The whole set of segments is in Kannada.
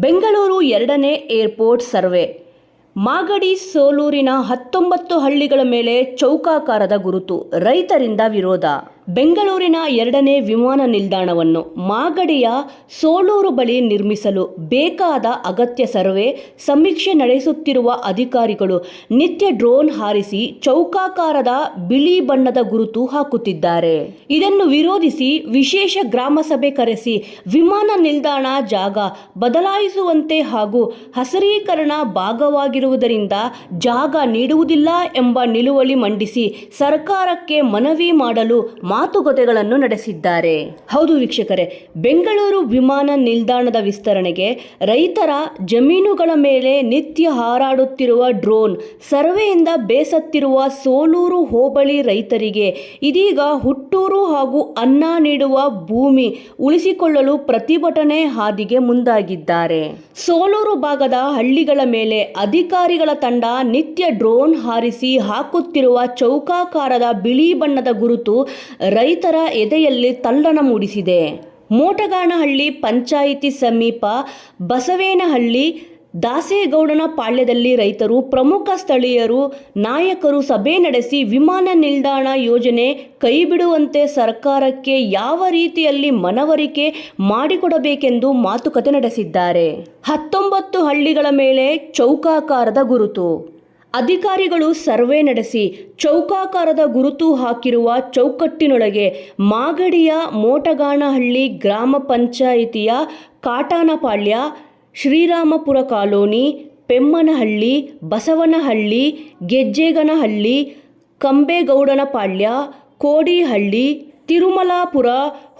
ಬೆಂಗಳೂರು 2ನೇ ಏರ್ಪೋರ್ಟ್ ಸರ್ವೆ. ಮಾಗಡಿ ಸೋಲೂರಿನ 19 ಹಳ್ಳಿಗಳ ಮೇಲೆ ಚೌಕಾಕಾರದ ಗುರುತು, ರೈತರಿಂದ ವಿರೋಧ. ಬೆಂಗಳೂರಿನ 2ನೇ ವಿಮಾನ ನಿಲ್ದಾಣವನ್ನು ಮಾಗಡಿಯ ಸೋಲೂರು ಬಳಿ ನಿರ್ಮಿಸಲು ಬೇಕಾದ ಅಗತ್ಯ ಸರ್ವೆ ಸಮೀಕ್ಷೆ ನಡೆಸುತ್ತಿರುವ ಅಧಿಕಾರಿಗಳು ನಿತ್ಯ ಡ್ರೋನ್ ಹಾರಿಸಿ ಚೌಕಾಕಾರದ ಬಿಳಿ ಬಣ್ಣದ ಗುರುತು ಹಾಕುತ್ತಿದ್ದಾರೆ. ಇದನ್ನು ವಿರೋಧಿಸಿ ವಿಶೇಷ ಗ್ರಾಮ ಸಭೆ ಕರೆಸಿ ವಿಮಾನ ನಿಲ್ದಾಣ ಜಾಗ ಬದಲಾಯಿಸುವಂತೆ ಹಾಗೂ ಹಸಿರೀಕರಣ ಭಾಗವಾಗಿರುವುದರಿಂದ ಜಾಗ ನೀಡುವುದಿಲ್ಲ ಎಂಬ ನಿಲುವಳಿ ಮಂಡಿಸಿ ಸರ್ಕಾರಕ್ಕೆ ಮನವಿ ಮಾಡಲು ಮಾತುಕತೆಗಳನ್ನು ನಡೆಸಿದ್ದಾರೆ. ಹೌದು ವೀಕ್ಷಕರೇ, ಬೆಂಗಳೂರು ವಿಮಾನ ನಿಲ್ದಾಣದ ವಿಸ್ತರಣೆಗೆ ರೈತರ ಜಮೀನುಗಳ ಮೇಲೆ ನಿತ್ಯ ಹಾರಾಡುತ್ತಿರುವ ಡ್ರೋನ್ ಸರ್ವೆಯಿಂದ ಬೇಸತ್ತಿರುವ ಸೋಲೂರು ಹೋಬಳಿ ರೈತರಿಗೆ ಇದೀಗ ಹುಟ್ಟೂರು ಹಾಗೂ ಅನ್ನ ನೀಡುವ ಭೂಮಿ ಉಳಿಸಿಕೊಳ್ಳಲು ಪ್ರತಿಭಟನೆ ಹಾದಿಗೆ ಮುಂದಾಗಿದ್ದಾರೆ. ಸೋಲೂರು ಭಾಗದ ಹಳ್ಳಿಗಳ ಮೇಲೆ ಅಧಿಕಾರಿಗಳ ತಂಡ ನಿತ್ಯ ಡ್ರೋನ್ ಹಾರಿಸಿ ಹಾಕುತ್ತಿರುವ ಚೌಕಾಕಾರದ ಬಿಳಿ ಬಣ್ಣದ ಗುರುತು ರೈತರ ಎದೆಯಲ್ಲಿ ತಲ್ಲಣ ಮೂಡಿಸಿದೆ. ಮೋಟಗಾನಹಳ್ಳಿ ಪಂಚಾಯಿತಿ ಸಮೀಪ ಬಸವೇನಹಳ್ಳಿ ದಾಸೇಗೌಡನ ಪಾಳ್ಯದಲ್ಲಿ ರೈತರು, ಪ್ರಮುಖ ಸ್ಥಳೀಯರು, ನಾಯಕರು ಸಭೆ ನಡೆಸಿ ವಿಮಾನ ನಿಲ್ದಾಣ ಯೋಜನೆ ಕೈಬಿಡುವಂತೆ ಸರ್ಕಾರಕ್ಕೆ ಯಾವ ರೀತಿಯಲ್ಲಿ ಮನವರಿಕೆ ಮಾಡಿಕೊಡಬೇಕೆಂದು ಮಾತುಕತೆ ನಡೆಸಿದ್ದಾರೆ. 19 ಹಳ್ಳಿಗಳ ಮೇಲೆ ಚೌಕಾಕಾರದ ಗುರುತು. ಅಧಿಕಾರಿಗಳು ಸರ್ವೆ ನಡೆಸಿ ಚೌಕಾಕಾರದ ಗುರುತು ಹಾಕಿರುವ ಚೌಕಟ್ಟಿನೊಳಗೆ ಮಾಗಡಿಯ ಮೋಟಗಾನಹಳ್ಳಿ ಗ್ರಾಮ ಪಂಚಾಯಿತಿಯ ಕಾಟನಪಾಳ್ಯ, ಶ್ರೀರಾಮಪುರ ಕಾಲೋನಿ, ಪೆಮ್ಮನಹಳ್ಳಿ, ಬಸವನಹಳ್ಳಿ, ಗೆಜ್ಜೆಗನಹಳ್ಳಿ, ಕಂಬೇಗೌಡನಪಾಳ್ಯ, ಕೋಡಿಹಳ್ಳಿ, ತಿರುಮಲಾಪುರ,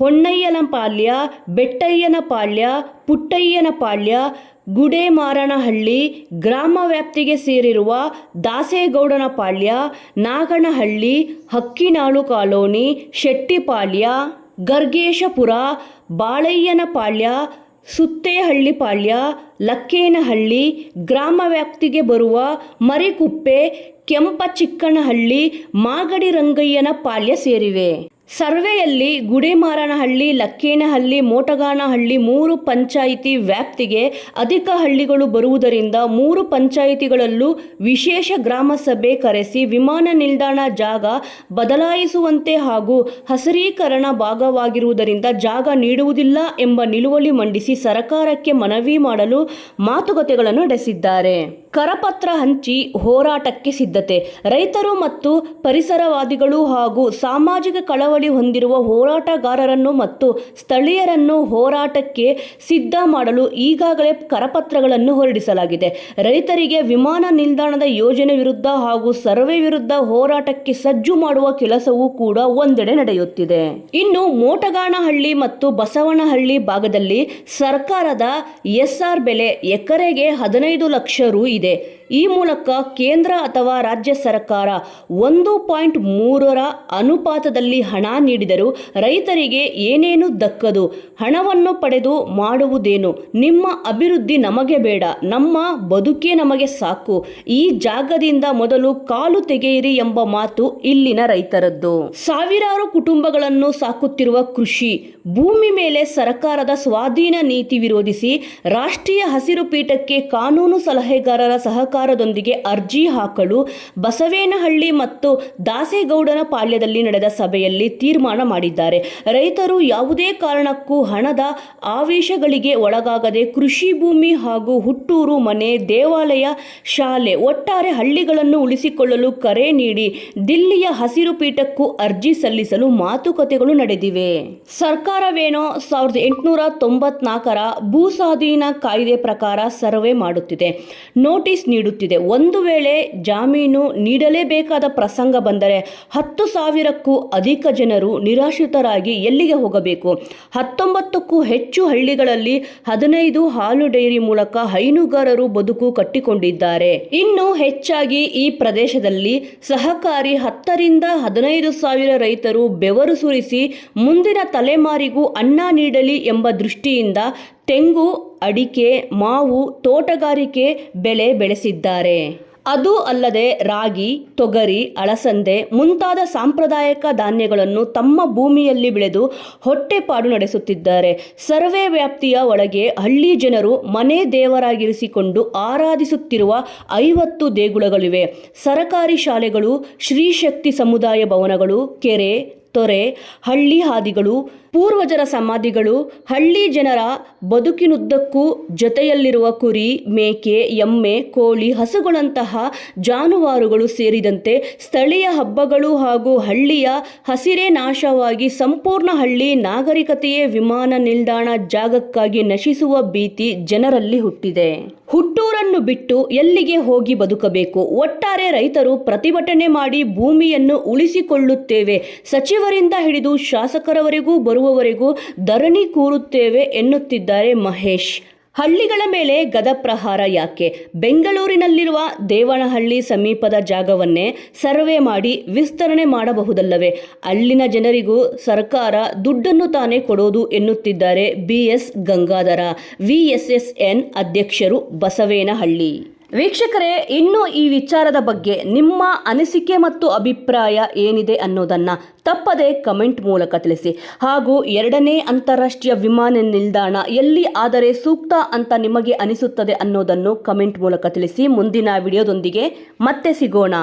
ಹೊನ್ನಯ್ಯನಪಾಳ್ಯ, ಬೆಟ್ಟಯ್ಯನಪಾಳ್ಯ, ಪುಟ್ಟಯ್ಯನಪಾಳ್ಯ, ಗುಡೇಮಾರನಹಳ್ಳಿ ಗ್ರಾಮ ವ್ಯಾಪ್ತಿಗೆ ಸೇರಿರುವ ದಾಸೇಗೌಡನಪಾಳ್ಯ, ನಾಗನಹಳ್ಳಿ, ಹಕ್ಕಿನಾಳು ಕಾಲೋನಿ, ಶೆಟ್ಟಿಪಾಳ್ಯ, ಗರ್ಗೇಶಪುರ, ಬಾಳಯ್ಯನಪಾಳ್ಯ, ಸುತ್ತೇಹಳ್ಳಿಪಾಳ್ಯ, ಲಕ್ಕೇನಹಳ್ಳಿ ಗ್ರಾಮ ವ್ಯಾಪ್ತಿಗೆ ಬರುವ ಮರಿಕುಪ್ಪೆ, ಕೆಂಪಚಿಕ್ಕನಹಳ್ಳಿ, ಮಾಗಡಿ ರಂಗಯ್ಯನ ಪಾಳ್ಯ ಸೇರಿವೆ. ಸರ್ವೆಯಲ್ಲಿ ಗುಡೇಮಾರನಹಳ್ಳಿ, ಲಕ್ಕೇನಹಳ್ಳಿ, ಮೋಟಗಾನಹಳ್ಳಿ 3 ಪಂಚಾಯಿತಿ ವ್ಯಾಪ್ತಿಗೆ ಅಧಿಕ ಹಳ್ಳಿಗಳು ಬರುವುದರಿಂದ 3 ಪಂಚಾಯಿತಿಗಳಲ್ಲೂ ವಿಶೇಷ ಗ್ರಾಮ ಸಭೆ ಕರೆಸಿ ವಿಮಾನ ನಿಲ್ದಾಣ ಜಾಗ ಬದಲಾಯಿಸುವಂತೆ ಹಾಗೂ ಹಸಿರೀಕರಣ ಭಾಗವಾಗಿರುವುದರಿಂದ ಜಾಗ ನೀಡುವುದಿಲ್ಲ ಎಂಬ ನಿಲುವಳಿ ಮಂಡಿಸಿ ಸರ್ಕಾರಕ್ಕೆ ಮನವಿ ಮಾಡಲು ಮಾತುಕತೆಗಳನ್ನು ನಡೆಸಿದ್ದಾರೆ. ಕರಪತ್ರ ಹಂಚಿ ಹೋರಾಟಕ್ಕೆ ಸಿದ್ಧತೆ. ರೈತರು ಮತ್ತು ಪರಿಸರವಾದಿಗಳು ಹಾಗೂ ಸಾಮಾಜಿಕ ಕಳವಳಿ ಹೊಂದಿರುವ ಹೋರಾಟಗಾರರನ್ನು ಮತ್ತು ಸ್ಥಳೀಯರನ್ನು ಹೋರಾಟಕ್ಕೆ ಸಿದ್ಧ ಮಾಡಲು ಈಗಾಗಲೇ ಕರಪತ್ರಗಳನ್ನು ಹೊರಡಿಸಲಾಗಿದೆ. ರೈತರಿಗೆ ವಿಮಾನ ನಿಲ್ದಾಣದ ಯೋಜನೆ ವಿರುದ್ಧ ಹಾಗೂ ಸರ್ವೆ ವಿರುದ್ಧ ಹೋರಾಟಕ್ಕೆ ಸಜ್ಜು ಮಾಡುವ ಕೆಲಸವೂ ಕೂಡ ಒಂದೆಡೆ ನಡೆಯುತ್ತಿದೆ. ಇನ್ನು ಮೋಟಗಾನಹಳ್ಳಿ ಮತ್ತು ಬಸವನಹಳ್ಳಿ ಭಾಗದಲ್ಲಿ ಸರ್ಕಾರದ SR ಬೆಲೆ ಎಕರೆಗೆ 15 ಲಕ್ಷ ರು ಇದೆ. ಈ ಮೂಲಕ ಕೇಂದ್ರ ಅಥವಾ ರಾಜ್ಯ ಸರ್ಕಾರ 1.3 ಅನುಪಾತದಲ್ಲಿ ಹಣ ನೀಡಿದರೂ ರೈತರಿಗೆ ಏನೇನು ದಕ್ಕದು? ಹಣವನ್ನು ಪಡೆದು ಮಾಡುವುದೇನು? ನಿಮ್ಮ ಅಭಿವೃದ್ಧಿ ನಮಗೆ ಬೇಡ, ನಮ್ಮ ಬದುಕೇ ನಮಗೆ ಸಾಕು, ಈ ಜಾಗದಿಂದ ಮೊದಲು ಕಾಲು ತೆಗೆಯಿರಿ ಎಂಬ ಮಾತು ಇಲ್ಲಿನ ರೈತರದ್ದು. ಸಾವಿರಾರು ಕುಟುಂಬಗಳನ್ನು ಸಾಕುತ್ತಿರುವ ಕೃಷಿ ಭೂಮಿ ಮೇಲೆ ಸರ್ಕಾರದ ಸ್ವಾಧೀನ ನೀತಿ ವಿರೋಧಿಸಿ ರಾಷ್ಟ್ರೀಯ ಹಸಿರು ಪೀಠಕ್ಕೆ ಕಾನೂನು ಸಲಹೆಗಾರರ ಸಹಕಾರದೊಂದಿಗೆ ಅರ್ಜಿ ಹಾಕಲು ಬಸವೇನಹಳ್ಳಿ ಮತ್ತು ದಾಸೇಗೌಡನ ಪಾಳ್ಯದಲ್ಲಿ ನಡೆದ ಸಭೆಯಲ್ಲಿ ತೀರ್ಮಾನ ಮಾಡಿದ್ದಾರೆ. ರೈತರು ಯಾವುದೇ ಕಾರಣಕ್ಕೂ ಹಣದ ಆವೇಶಗಳಿಗೆ ಒಳಗಾಗದೆ ಕೃಷಿ ಭೂಮಿ ಹಾಗೂ ಹುಟ್ಟೂರು, ಮನೆ, ದೇವಾಲಯ, ಶಾಲೆ, ಒಟ್ಟಾರೆ ಹಳ್ಳಿಗಳನ್ನು ಉಳಿಸಿಕೊಳ್ಳಲು ಕರೆ ನೀಡಿ ದಿಲ್ಲಿಯ ಹಸಿರು ಪೀಠಕ್ಕೂ ಅರ್ಜಿ ಸಲ್ಲಿಸಲು ಮಾತುಕತೆಗಳು ನಡೆದಿವೆ. ಸರ್ಕಾರವೇನೋ 1894ರ ಭೂ ಸ್ವಾಧೀನ ಕಾಯ್ದೆ ಪ್ರಕಾರ ಸರ್ವೆ ಮಾಡುತ್ತಿದೆ, ನೋಟಿಸ್ ನೀಡುತ್ತಿದೆ. ಒಂದು ವೇಳೆ ಜಾಮೀನು ನೀಡಲೇಬೇಕಾದ ಪ್ರಸಂಗ ಬಂದರೆ 10,000ಕ್ಕೂ ಅಧಿಕ ಜನರು ನಿರಾಶ್ರಿತರಾಗಿ ಎಲ್ಲಿಗೆ ಹೋಗಬೇಕು? 19ಕ್ಕೂ ಹೆಚ್ಚು ಹಳ್ಳಿಗಳಲ್ಲಿ 15 ಹಾಲು ಡೈರಿ ಮೂಲಕ ಹೈನುಗಾರರು ಬದುಕು ಕಟ್ಟಿಕೊಂಡಿದ್ದಾರೆ. ಇನ್ನು ಹೆಚ್ಚಾಗಿ ಈ ಪ್ರದೇಶದಲ್ಲಿ ಸಹಕಾರಿ 10 ರಿಂದ 15 ಸಾವಿರ ರೈತರು ಬೆವರು ಸುರಿಸಿ ಮುಂದಿನ ತಲೆಮಾರಿಗೂ ಅನ್ನ ನೀಡಲಿ ಎಂಬ ದೃಷ್ಟಿಯಿಂದ ತೆಂಗು, ಅಡಿಕೆ, ಮಾವು, ತೋಟಗಾರಿಕೆ ಬೆಳೆ ಬೆಳೆಸಿದ್ದಾರೆ. ಅದೂ ಅಲ್ಲದೆ ರಾಗಿ, ತೊಗರಿ, ಅಳಸಂದೆ ಮುಂತಾದ ಸಾಂಪ್ರದಾಯಿಕ ಧಾನ್ಯಗಳನ್ನು ತಮ್ಮ ಭೂಮಿಯಲ್ಲಿ ಬೆಳೆದು ಹೊಟ್ಟೆಪಾಡು ನಡೆಸುತ್ತಿದ್ದಾರೆ. ಸರ್ವೆ ವ್ಯಾಪ್ತಿಯ ಒಳಗೆ ಹಳ್ಳಿ ಜನರು ಮನೆ ದೇವರಾಗಿರಿಸಿಕೊಂಡು ಆರಾಧಿಸುತ್ತಿರುವ 50 ದೇಗುಲಗಳಿವೆ. ಸರಕಾರಿ ಶಾಲೆಗಳು, ಶ್ರೀಶಕ್ತಿ ಸಮುದಾಯ ಭವನಗಳು, ಕೆರೆ, ತೊರೆ, ಹಳ್ಳಿ ಹಾದಿಗಳು, ಪೂರ್ವಜರ ಸಮಾಧಿಗಳು, ಹಳ್ಳಿ ಜನರ ಬದುಕಿನುದ್ದಕ್ಕೂ ಜೊತೆಯಲ್ಲಿರುವ ಕುರಿ, ಮೇಕೆ, ಎಮ್ಮೆ, ಕೋಳಿ, ಹಸುಗಳಂತಹ ಜಾನುವಾರುಗಳು ಸೇರಿದಂತೆ ಸ್ಥಳೀಯ ಹಬ್ಬಗಳು ಹಾಗೂ ಹಳ್ಳಿಯ ಹಸಿರೇ ನಾಶವಾಗಿ ಸಂಪೂರ್ಣ ಹಳ್ಳಿ ನಾಗರಿಕತೆಯೇ ವಿಮಾನ ನಿಲ್ದಾಣ ಜಾಗಕ್ಕಾಗಿ ನಶಿಸುವ ಭೀತಿ ಜನರಲ್ಲಿ ಹುಟ್ಟಿದೆ. ಹುಟ್ಟೂರನ್ನು ಬಿಟ್ಟು ಎಲ್ಲಿಗೆ ಹೋಗಿ ಬದುಕಬೇಕು? ಒಟ್ಟಾರೆ ರೈತರು ಪ್ರತಿಭಟನೆ ಮಾಡಿ ಭೂಮಿಯನ್ನು ಉಳಿಸಿಕೊಳ್ಳುತ್ತೇವೆ, ಸಚಿವರಿಂದ ಹಿಡಿದು ಶಾಸಕರವರೆಗೂ ಬರುವವರೆಗೂ ಧರಣಿ ಕೂರುತ್ತೇವೆ ಎನ್ನುತ್ತಿದ್ದಾರೆ ಮಹೇಶ್. ಹಳ್ಳಿಗಳ ಮೇಲೆ ಗದಪ್ರಹಾರ ಯಾಕೆ? ಬೆಂಗಳೂರಿನಲ್ಲಿರುವ ದೇವನಹಳ್ಳಿ ಸಮೀಪದ ಜಾಗವನ್ನೇ ಸರ್ವೆ ಮಾಡಿ ವಿಸ್ತರಣೆ ಮಾಡಬಹುದಲ್ಲವೇ? ಅಲ್ಲಿನ ಜನರಿಗೂ ಸರ್ಕಾರ ದುಡ್ಡನ್ನು ತಾನೇ ಕೊಡೋದು ಎನ್ನುತ್ತಿದ್ದಾರೆ BS ಗಂಗಾಧರ, VSSN ಅಧ್ಯಕ್ಷರು, ಬಸವೇನಹಳ್ಳಿ. ವೀಕ್ಷಕರೇ, ಇನ್ನು ಈ ವಿಚಾರದ ಬಗ್ಗೆ ನಿಮ್ಮ ಅನಿಸಿಕೆ ಮತ್ತು ಅಭಿಪ್ರಾಯ ಏನಿದೆ ಅನ್ನೋದನ್ನು ತಪ್ಪದೆ ಕಮೆಂಟ್ ಮೂಲಕ ತಿಳಿಸಿ. ಹಾಗೂ 2ನೇ ಅಂತಾರಾಷ್ಟ್ರೀಯ ವಿಮಾನ ನಿಲ್ದಾಣ ಎಲ್ಲಿ ಆದರೆ ಸೂಕ್ತ ಅಂತ ನಿಮಗೆ ಅನಿಸುತ್ತದೆ ಅನ್ನೋದನ್ನು ಕಮೆಂಟ್ ಮೂಲಕ ತಿಳಿಸಿ. ಮುಂದಿನ ವಿಡಿಯೋದೊಂದಿಗೆ ಮತ್ತೆ ಸಿಗೋಣ.